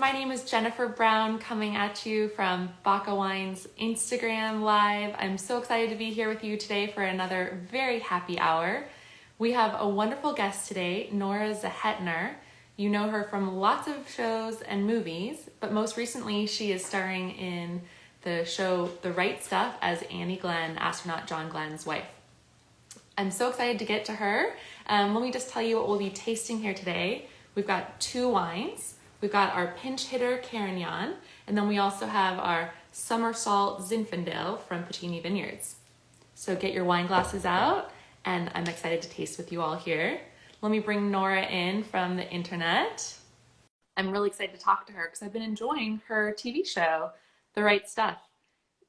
My name is Jennifer Brown coming at you from BACA Wines Instagram Live. I'm so excited to be here with you today for another very happy hour. We have a wonderful guest today, Nora Zehetner. You know her from lots of shows and movies, but most recently she is starring in the show The Right Stuff as Annie Glenn, astronaut John Glenn's wife. I'm so excited to get to her. Let me just tell you what we'll be tasting here today. We've got two wines. We've got our pinch hitter Carignan, and then we also have our Somersault Zinfandel from Puccini Vineyards. So get your wine glasses out, and I'm excited to taste with you all here. Let me bring Nora in from the internet. I'm really excited to talk to her because I've been enjoying her TV show, The Right Stuff.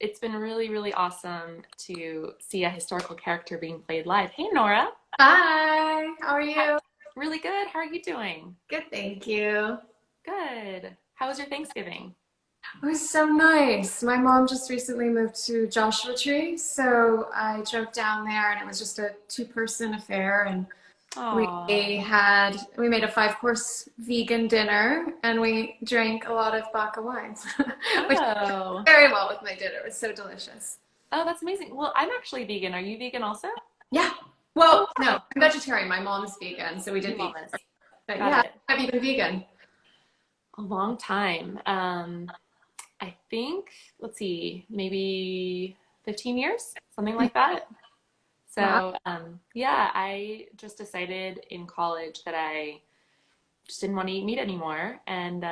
It's been really, really awesome to see a historical character being played live. Hey, Nora. Hi, how are you? Really good. How are you doing? Good, thank you. Good. How was your Thanksgiving? It was so nice. My mom just recently moved to Joshua Tree, so I drove down there and it was just a two-person affair, and Aww. we made a five-course vegan dinner and we drank a lot of BACA wines, which Oh. went very well with my dinner. It was so delicious. Oh, that's amazing. Well, I'm actually vegan. Are you vegan also? Yeah. Well, no, I'm vegetarian. My mom's vegan, so we didn't Your eat. mom is. But Got yeah, it. I've been vegan. A long time. I think, let's see, maybe 15 years, something like that. Wow. So, yeah, I just decided in college that I just didn't want to eat meat anymore, and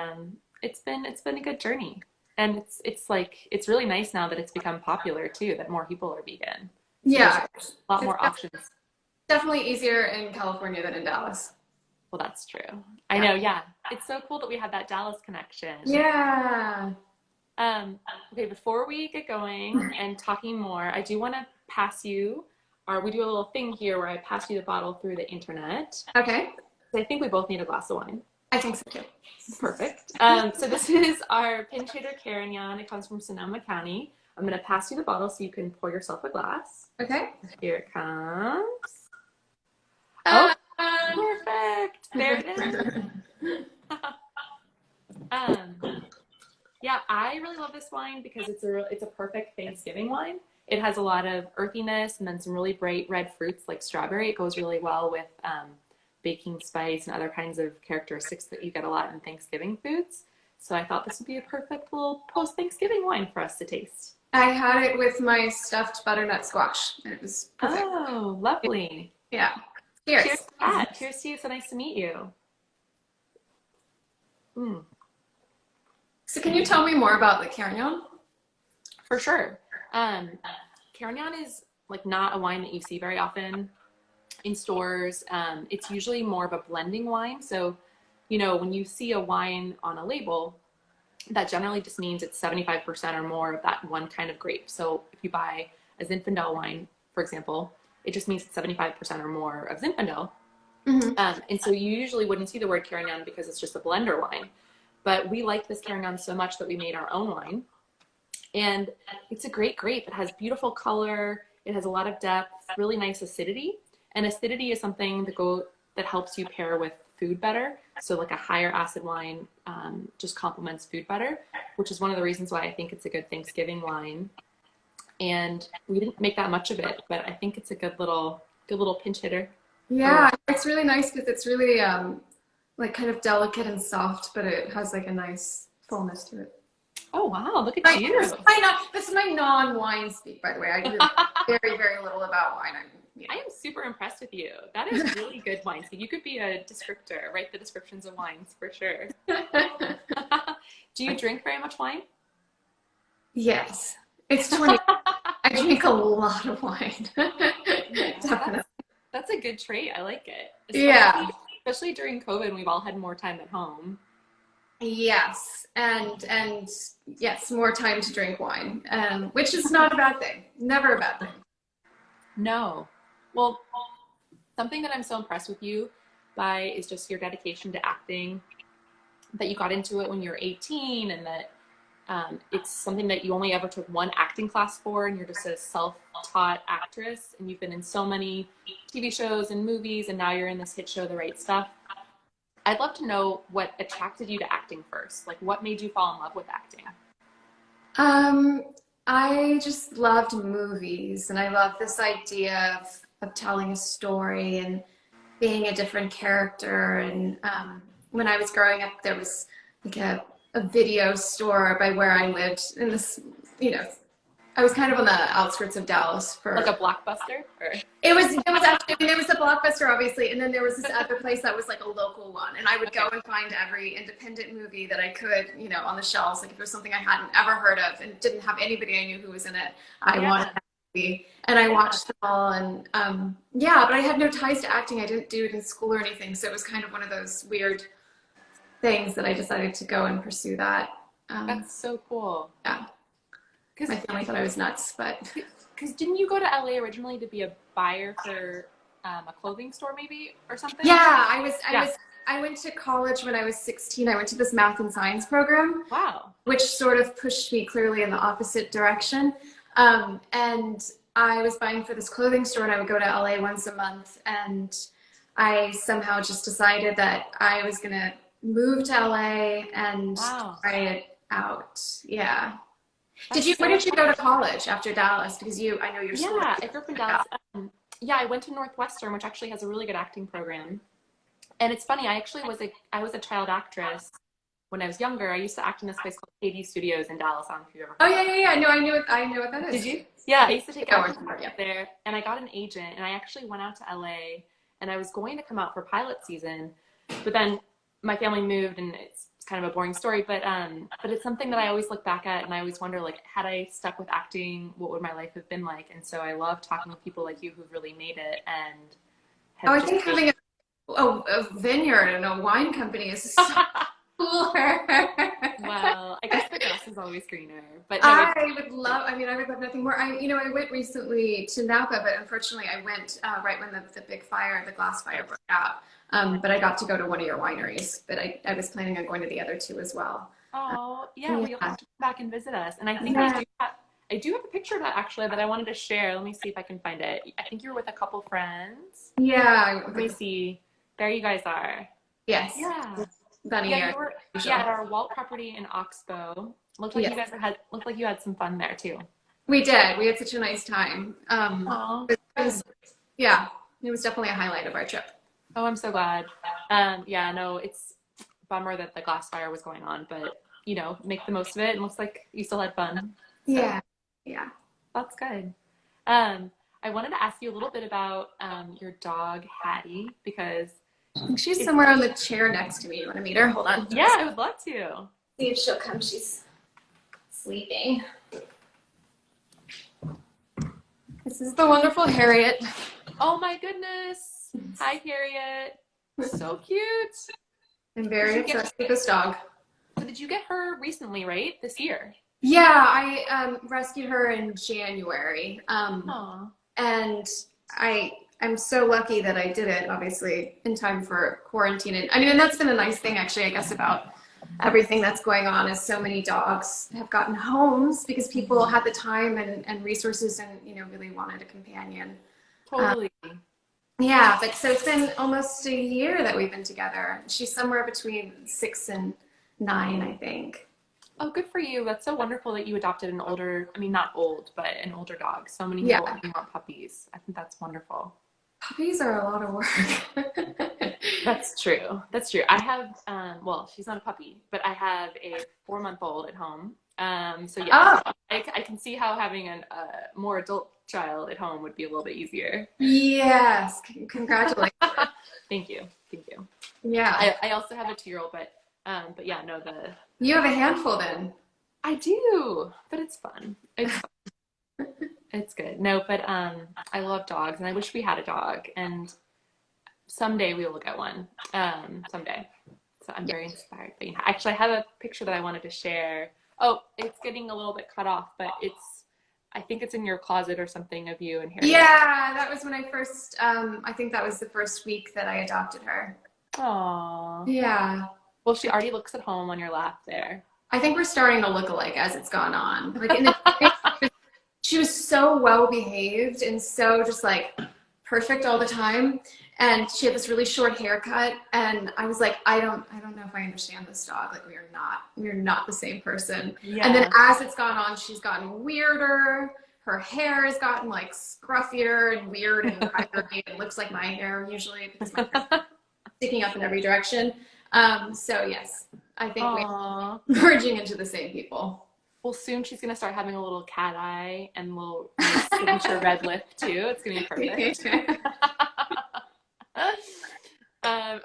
it's been a good journey. And it's really nice now that it's become popular too, that more people are vegan. So there's Yeah, a lot it's more options. definitely easier in California than in Dallas. Well, that's true. I Yeah. know, yeah. It's so cool that we have that Dallas connection. Yeah. Okay, before we get going and talking more, I do want to pass you, or we do a little thing here where I pass you the bottle through the internet. Okay. So I think we both need a glass of wine. I think so too. Perfect. So this is our pinch hitter Carignan. It comes from Sonoma County. I'm going to pass you the bottle so you can pour yourself a glass. Okay. Here it comes. Oh, Uh, perfect. There it is. Yeah, I really love this wine because it's a perfect Thanksgiving wine. It has a lot of earthiness and then some really bright red fruits like strawberry. It goes really well with baking spice and other kinds of characteristics that you get a lot in Thanksgiving foods. So I thought this would be a perfect little post-Thanksgiving wine for us to taste. I had it with my stuffed butternut squash, and it was perfect. Oh, lovely. Yeah. Cheers Cheers. to that. Cheers to you. So nice to meet you. Mm. So can you tell me more about the Carignan? For sure. Carignan is like not a wine that you see very often in stores. It's usually more of a blending wine. So, when you see a wine on a label, that generally just means it's 75% or more of that one kind of grape. So if you buy a Zinfandel wine, for example, it just means it's 75% or more of Zinfandel. Mm-hmm. And so you usually wouldn't see the word Carignan because it's just a blender wine. But we like this Carignan so much that we made our own wine. And it's a great grape. It has beautiful color. It has a lot of depth, really nice acidity. And acidity is something that helps you pair with food better. So like a higher acid wine just complements food better, which is one of the reasons why I think it's a good Thanksgiving wine. And we didn't make that much of it, but I think it's a good little pinch hitter. Yeah, it's really nice because it's really like kind of delicate and soft, but it has like a nice fullness to it. Oh wow, look at you. This is my non-wine speak, by the way. I do very, very little about wine. I am super impressed with you. That is really good wine. So you could be a descriptor, write the descriptions of wines for sure. Do you drink very much wine? Yes. It's 20. I drink a lot of wine. Yeah, Definitely. that's a good trait. I like it. Yeah. Especially during COVID, we've all had more time at home. Yes. And yes, more time to drink wine, which is not a bad thing. Never a bad thing. No. Well, something that I'm so impressed with you by is just your dedication to acting, that you got into it when you were 18, and that it's something that you only ever took one acting class for, and you're just a self-taught actress, and you've been in so many TV shows and movies, and now you're in this hit show, The Right Stuff. I'd love to know what attracted you to acting first. Like, what made you fall in love with acting? Um, I just loved movies and I love this idea of telling a story and being a different character. And when I was growing up, there was like a video store by where I lived in this, you know, I was kind of on the outskirts of Dallas Like a for Blockbuster? Or it was actually, I mean, there was a Blockbuster, obviously, and then there was this other place that was like a local one. And I would okay. go and find every independent movie that I could, on the shelves. Like if there was something I hadn't ever heard of and didn't have anybody I knew who was in it, I wanted Yeah. that movie. And I Yeah. watched them all. And yeah, but I had no ties to acting. I didn't do it in school or anything. So it was kind of one of those weird things that I decided to go and pursue that. Um, That's so cool. yeah, Because my family thought I was nuts, but didn't you go to LA originally to be a buyer for a clothing store maybe or something? yeah, Yeah. I went to college when I was 16. I went to this math and science program, Wow. which sort of pushed me clearly in the opposite direction. And I was buying for this clothing store, and I would go to LA once a month. And I somehow just decided that I was going to move to LA and Wow. try it out. Yeah. That's Where so did you go to college after Dallas? Because I know your school. Yeah, I grew up in Dallas. Yeah, I went to Northwestern, which actually has a really good acting program. And it's funny, I was a child actress when I was younger. I used to act in this place called KD Studios in Dallas. I don't know if you've ever Oh heard of yeah, it. yeah, yeah. No, I know what that Did is. you? Yeah, I used to take Oh, acting yeah. classes there, and I got an agent, and I actually went out to LA, and I was going to come out for pilot season, but then my family moved, and it's kind of a boring story, but it's something that I always look back at, and I always wonder, like, had I stuck with acting, what would my life have been like? And so I love talking with people like you who've really made it and Oh, have I just think having a vineyard and a wine company is so cooler. well, I guess the grass is always greener, but no, it's I would love nothing more. I went recently to Napa, but unfortunately I went right when the big fire, the glass fire broke out. But I got to go to one of your wineries, but I was planning on going to the other two as well. oh, yeah, well, you'll Yeah. have to come back and visit us. And I think Yeah. I do have a picture of that actually that I wanted to share. Let me see if I can find it. I think you were with a couple friends. Yeah. Let me see. There you guys are. Yes. Yeah. About a Yeah, year. you were at our Walt property in Oxbow. Yes. Looked like you had some fun there too. We did. We had such a nice time. Oh, Yeah, it was definitely a highlight of our trip. oh, I'm so glad. Yeah, no, it's a bummer that the glass fire was going on, but make the most of it. It looks like you still had fun. So. Yeah. Yeah. That's good. I wanted to ask you a little bit about your dog, Hattie, because I think she's somewhere on the chair next to me. You want to meet her? Hold on. yeah, I would love to. See if she'll come. She's sleeping. This is the wonderful Harriet. Oh my goodness. Hi, Harriet. So cute. I'm very obsessed with this dog. So did you get her recently, right? This year? Yeah, I rescued her in January. Aw. And I'm so lucky that I did it, obviously, in time for quarantine. And I mean, and that's been a nice thing, actually, I guess, about everything that's going on is so many dogs have gotten homes because people had the time and resources and, really wanted a companion. Totally. Yeah, but so it's been almost a year that we've been together. She's somewhere between 6 and 9, I think. Oh, good for you. That's so wonderful that you adopted an older, I mean, not old, but an older dog. So many people only want puppies. I think that's wonderful. Puppies are a lot of work. That's true. That's true. I have, well, she's not a puppy, but I have a 4-month-old at home. So yeah, I can see how having a more adult child at home would be a little bit easier. Yes, congratulations. Thank you. Thank you. Yeah. I also have a 2-year-old, but yeah, no, You have a handful then. I do, but it's fun. It's fun. It's good. No, but I love dogs, and I wish we had a dog, and someday we will get one. Someday. So I'm very inspired. But actually, I have a picture that I wanted to share. Oh, it's getting a little bit cut off, but I think it's in your closet or something of you and Harriet. Yeah, that was when I first, I think that was the first week that I adopted her. Aww. Yeah. Well, she already looks at home on your lap there. I think we're starting to look alike as it's gone on. Like she was so well behaved and so just like perfect all the time. And she had this really short haircut. And I was like, I don't know if I understand this dog. Like we're not the same person. And then Yeah. as it's gone on, she's gotten weirder. Her hair has gotten like scruffier and weird and wiry. It looks like my hair usually because my hair's sticking up in every direction. So yes, I think we're Aw. merging into the same people. Well, soon she's gonna start having a little cat eye and little nice signature red lip too. It's gonna be perfect.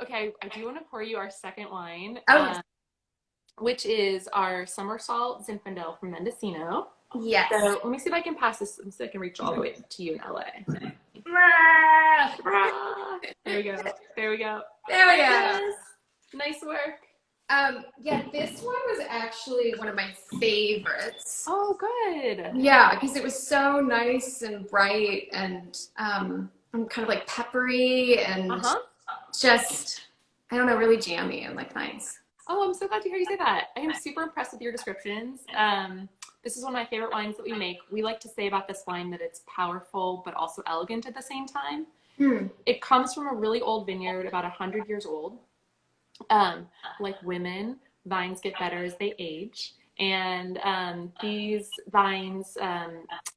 Okay, I do want to pour you our second wine, Oh which is our Somersault Zinfandel from Mendocino. yes. So Yes. let me see if I can pass this so I can reach all the way to you in LA. There we go. There we go. There we go. Yes. Nice work. Yeah, this one was actually one of my favorites. Oh, good. Yeah, because it was so nice and bright and kind of like peppery and Uh-huh. just, I don't know, really jammy and like nice. Oh, I'm so glad to hear you say that. I am super impressed with your descriptions. This is one of my favorite wines that we make. We like to say about this wine that it's powerful but also elegant at the same time. Hmm. It comes from a really old vineyard, about 100 years old. Like women, vines get better as they age. And these vines,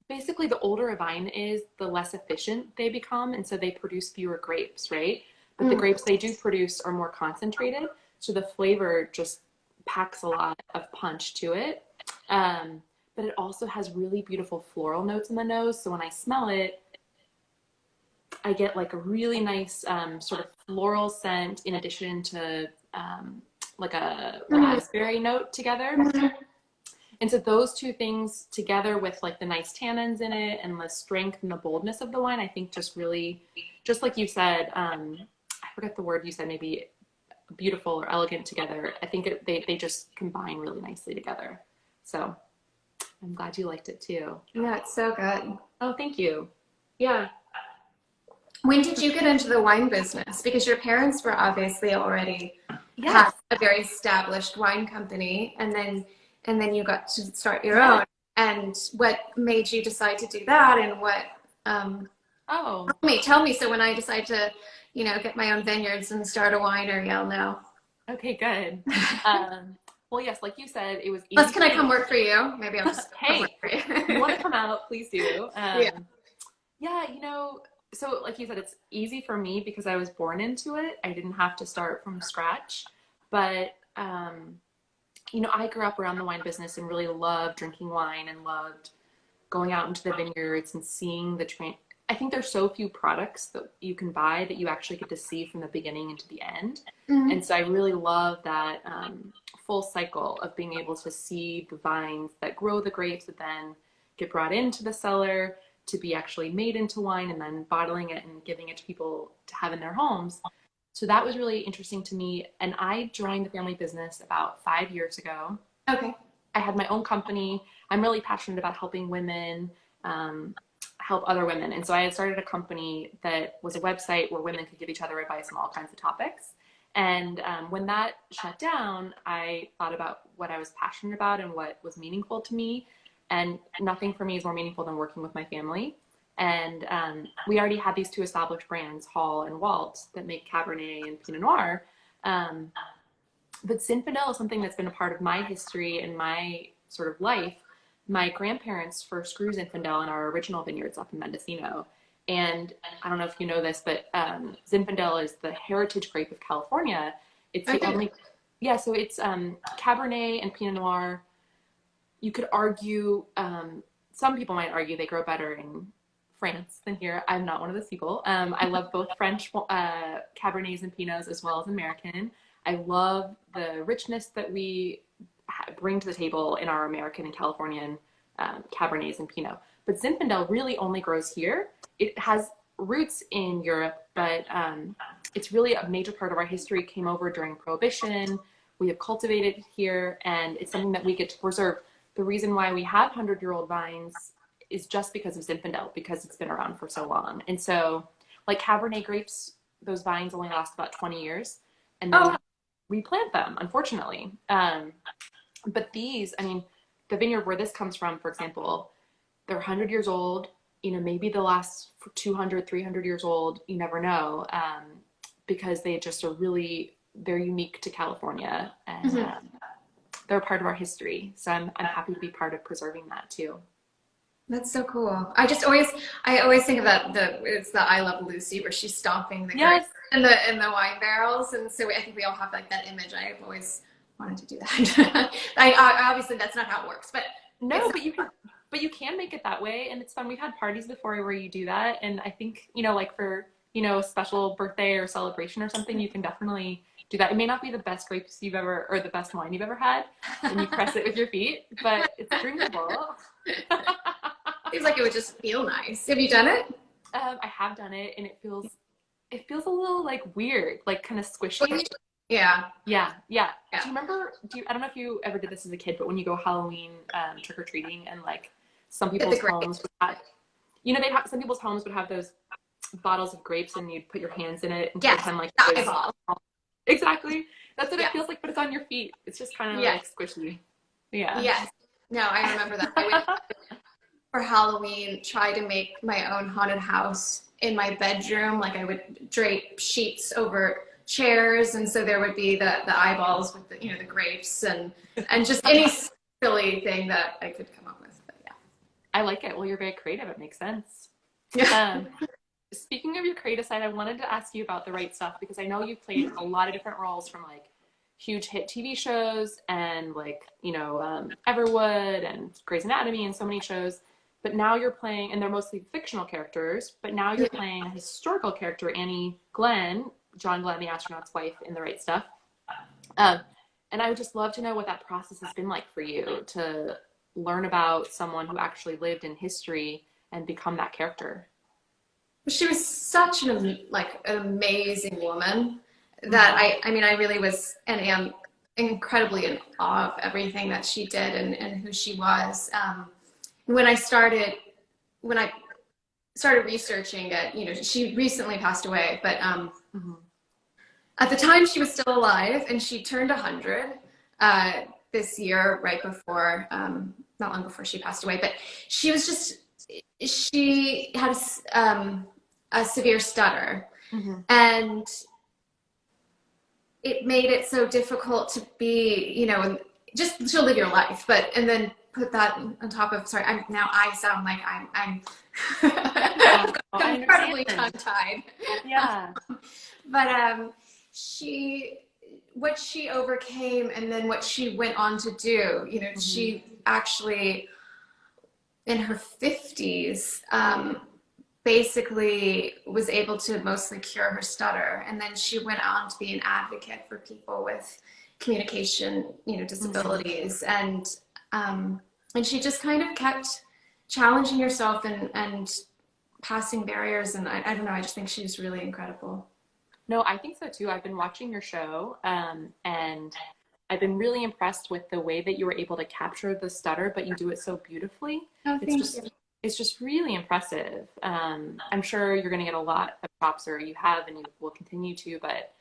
basically, the older a vine is, the less efficient they become. And so they produce fewer grapes, right? But the grapes they do produce are more concentrated. So the flavor just packs a lot of punch to it. But it also has really beautiful floral notes in the nose. So when I smell it, I get like a really nice sort of floral scent in addition to like a raspberry note together. And so those two things together with like the nice tannins in it and the strength and the boldness of the wine, I think just really, just like you said, I forget the word you said, maybe beautiful or elegant together. I think they just combine really nicely together. So I'm glad you liked it too. Yeah, it's so good. Oh, thank you. Yeah. When did you get into the wine business? Because your parents were obviously already had Yes. a very established wine company, and then you got to start your Yeah. own. And what made you decide to do that? And what Oh, tell me so when I decide to, get my own vineyards and start a winery, I'll know. okay, good. Well, yes, like you said, it was Plus, easy can I for come me. work for you? Maybe I'll just come Hey, work for if you want to you. come out, please do. Yeah. Yeah, so like you said, it's easy for me because I was born into it. I didn't have to start from scratch. But, I grew up around the wine business and really loved drinking wine and loved going out into the vineyards and seeing I think there's so few products that you can buy that you actually get to see from the beginning into the end. Mhm. And so I really love that full cycle of being able to see the vines that grow the grapes that then get brought into the cellar to be actually made into wine and then bottling it and giving it to people to have in their homes. So that was really interesting to me. And I joined the family business about 5 years ago. Okay. I had my own company. I'm really passionate about helping women help other women. And so I had started a company that was a website where women could give each other advice on all kinds of topics. And when that shut down, I thought about what I was passionate about and what was meaningful to me. And nothing for me is more meaningful than working with my family. And we already had these two established brands, Hall and Walt, that make Cabernet and Pinot Noir. Um, but Zinfandel is something that's been a part of my history and my sort of life. My grandparents first grew Zinfandel in our original vineyards up in Mendocino. And I don't know if you know this, but Zinfandel is the heritage grape of California. It's the Okay. only, yeah, so it's Cabernet and Pinot Noir. You could argue, some people might argue they grow better in France than here. I'm not one of those people. I love both French Cabernets and Pinots as well as American. I love the richness that we bring to the table in our American and Californian Cabernets and Pinot. But Zinfandel really only grows here. It has roots in Europe, but it's really a major part of our history. It came over during Prohibition. We have cultivated it here, and it's something that we get to preserve. The reason why we have 100-year-old vines is just because of Zinfandel, because it's been around for so long. And so, like Cabernet grapes, those vines only last about 20 years, and then Oh, we replant them, unfortunately. But these, I mean, the vineyard where this comes from, for example, they're 100 years old. maybe the last 200, 300 years old, you never know, because they just are they're unique to California, and they're a part of our history. So I'm happy to be part of preserving that too. That's so cool. I always think of it's the I Love Lucy where she's stomping the grapes Yes. in the wine barrels, and so I think we all have like that image. I've always wanted to do that. Obviously that's not how it works, but no, but you can make it that way, and it's fun. We've had parties before where you do that, and I think like for a special birthday or celebration or something, you can definitely do that. It may not be the best grapes you've ever or the best wine you've ever had, and you press it with your feet, but it's drinkable. Seems like it would just feel nice. Have you done it? I have done it, and it feels a little like weird, like kind of squishy. Yeah. Yeah. Do you remember? I don't know if you ever did this as a kid, but when you go Halloween trick or treating, and like some people's homes would have, some people's homes would have those bottles of grapes, and you'd put your hands in it and pretend like it was exactly. That's what it feels like, but it's on your feet. It's just kind of like squishy. Yeah. Yes. No, I remember that. I would, for Halloween, try to make my own haunted house in my bedroom. Like I would drape sheets over chairs, and so there would be the eyeballs with the grapes and just any silly thing that I could come up with. But yeah, I like it. Well, you're very creative. It makes sense. Speaking of your creative side, I wanted to ask you about The Right Stuff, because I know you've played a lot of different roles, from like huge hit TV shows and like Everwood and Grey's Anatomy and so many shows. But now you're playing, and they're mostly fictional characters, but now you're playing a historical character, Annie Glenn, John Glenn, the astronaut's wife, in The Right Stuff. And I would just love to know what that process has been like for you to learn about someone who actually lived in history and become that character. she was such an amazing woman that I really was and am incredibly in awe of everything that she did and who she was. When I started researching it, she recently passed away, but at the time she was still alive, and she turned 100 this year, right before, not long before she passed away. But she had a severe stutter, and it made it so difficult to be, just to live your life, and then put that on top of, sorry, I sound like I'm incredibly tongue-tied. Yeah. But what she overcame, and then what she went on to do, she actually, in her 50s, basically was able to mostly cure her stutter. And then she went on to be an advocate for people with communication, disabilities. And she just kind of kept challenging herself and passing barriers. And I don't know, I just think she's really incredible. No, I think so too. I've been watching your show, and I've been really impressed with the way that you were able to capture the stutter, but you do it so beautifully. Oh, It's just really impressive. I'm sure you're going to get a lot of props, or you have, and you will continue to, but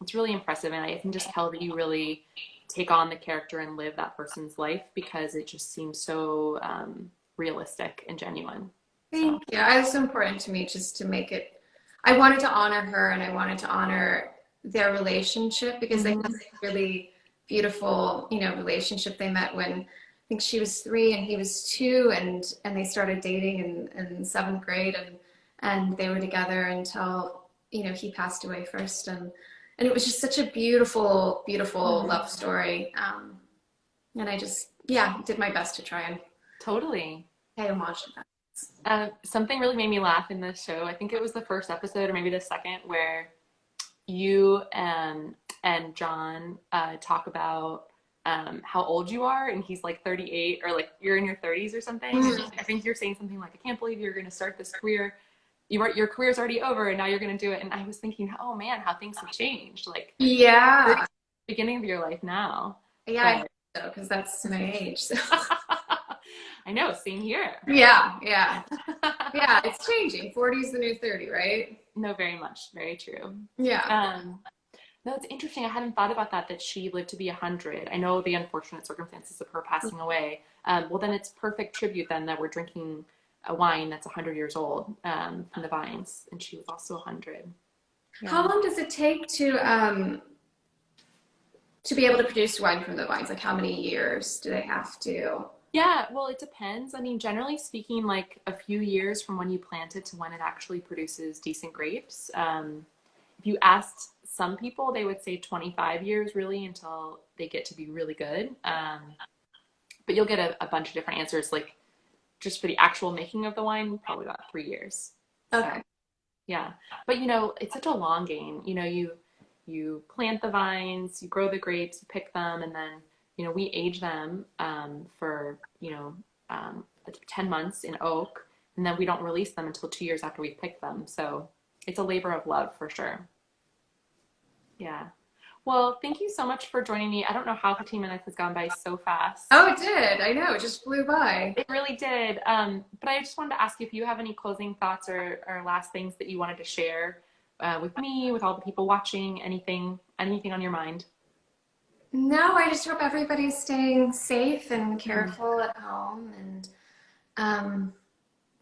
it's really impressive. And I can just tell that you really take on the character and live that person's life, because it just seems so realistic and genuine. Thank you. It was so important to me just to make it, I wanted to honor her, and I wanted to honor their relationship, because they had a really beautiful, relationship. They met when I think she was 3 and he was 2, and they started dating in 7th grade, and they were together until, he passed away first. And it was just such a beautiful, beautiful love story. And I just, did my best to try and totally pay homage to that. Something really made me laugh in this show. I think it was the first episode, or maybe the second, where you and John talk about how old you are, and he's like 38, or like you're in your 30s or something. I think you're saying something like, I can't believe you're going to start this career. Your career's already over, and now you're going to do it. And I was thinking, oh man, how things have changed. Like, the beginning of your life now. Yeah, I hope so, because that's my age. So. I know, same here. Yeah, it's changing. 40 is the new 30, right? No, very much. Very true. Yeah. No, it's interesting. I hadn't thought about that she lived to be 100. I know the unfortunate circumstances of her passing away. Well, then it's perfect tribute then that we're drinking a wine that's 100 years old from the vines, and she was also 100. How Yeah. long does it take to be able to produce wine from the vines? Like how many years do they have to? Yeah, well, it depends. I mean, generally speaking, like a few years from when you plant it to when it actually produces decent grapes. If you asked some people, they would say 25 years really until they get to be really good. But you'll get a bunch of different answers. Like just for the actual making of the wine, probably about 3 years. So Okay. yeah, but it's such a long game. You plant the vines, you grow the grapes, you pick them, and then we age them for 10 months in oak, and then we don't release them until 2 years after we pick them. So it's a labor of love for sure. Yeah. Well, thank you so much for joining me. I don't know how 15 minutes has gone by so fast. Oh, it did. I know. It just flew by. It really did. But I just wanted to ask you if you have any closing thoughts or last things that you wanted to share with me, with all the people watching, anything on your mind. No, I just hope everybody's staying safe and Mm. careful at home. And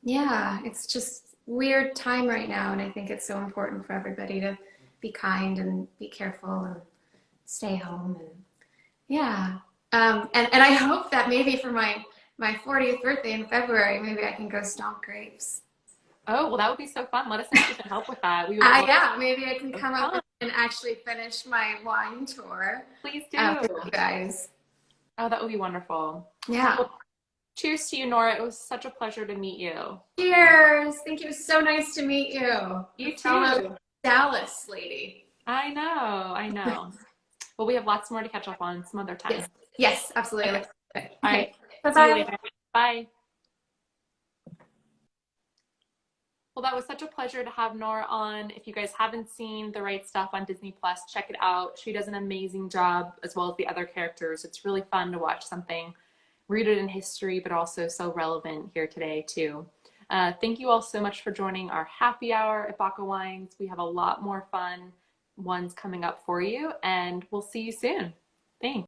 yeah, it's just weird time right now. And I think it's so important for everybody to be kind and be careful and stay home. And yeah. And I hope that maybe for my 40th birthday in February, maybe I can go stomp grapes. Oh, well, that would be so fun. Let us know if you can help with that. We would love Yeah, maybe I can to. come up Fun. and actually finish my wine tour Please do. with you guys. Oh, that would be wonderful. Yeah. Well, cheers to you, Nora. It was such a pleasure to meet you. Cheers. Thank you. It was so nice to meet you. You Fellow too. Dallas lady. I know. I know. Well, we have lots more to catch up on some other time. Yes. Yes, absolutely. Okay. Okay. All right. See you Bye-bye. later. Bye. Well, that was such a pleasure to have Nora on. If you guys haven't seen The Right Stuff on Disney Plus, check it out. She does an amazing job, as well as the other characters. It's really fun to watch something rooted in history, but also so relevant here today, too. Thank you all so much for joining our happy hour at BACA Wines. We have a lot more fun ones coming up for you, and we'll see you soon. Thanks.